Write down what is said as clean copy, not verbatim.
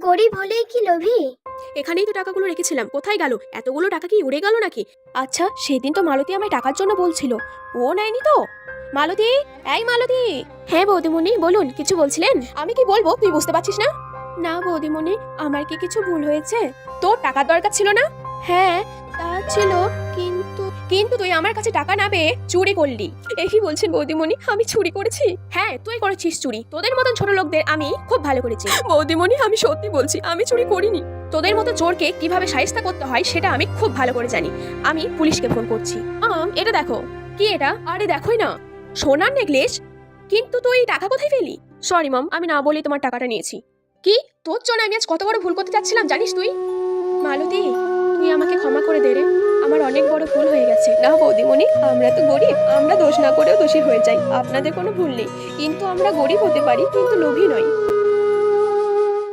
গরিব হলেই কি লোভী? এখানেই তো টাকাগুলো রেখেছিলাম, কোথায় গেল? এতগুলো টাকা কি উড়ে গেল নাকি? আচ্ছা, সেদিন তো মালতী আমায় টাকার জন্য বলছিল, ও নেয়নি তো? মালতী, এই মালতী। হ্যাঁ বৌদিমণি, বলুন, কিছু বলছিলেন? আমি কি বলবো তুই বুঝতে পারছিস না? না বৌদিমণি, আমার কি কিছু ভুল হয়েছে? তোর টাকার দরকার ছিল না? হ্যাঁ, তা ছিল, কিন্তু কিন্তু তুই আমার কাছে টাকা না পেয়ে চুরি করলি। এই বলছেন বৌদিমণি, আমি চুরি করেছি? হ্যাঁ, তুই করেছিস চুরি। তোদের মতন ছোট লোকদের আমি খুব ভালো করেছি। বৌদিমণি, আমি সত্যি বলছি, আমি চুরি করিনি। তোদের মতো চোরকে কিভাবে শায়েস্তা করতে হয় সেটা আমি খুব ভালো করে জানি। আমি পুলিশকে ফোন করছি। এটা দেখো। কি এটা? আরে দেখোই না, সোনার নেকলেস। কিন্তু তুই টাকা কোথায় পেলি? সরি মম, আমি না বলেই তোমার টাকাটা নিয়েছি। কি? তোর জন্য আমি আজ কত বড় ভুল করতে যাচ্ছিলাম জানিস তুই? মালতী, তুই আমাকে ক্ষমা করে দে রে, আমার অনেক বড় ভুল হয়ে গেছে। না বৌদিমণি, আমরা তো গরিব, আমরা দোষ না করেও দোষী হয়ে যাই, আপনাদের কোনো ভুল নেই। কিন্তু আমরা গরিব হতে পারি, কিন্তু লোভী নই।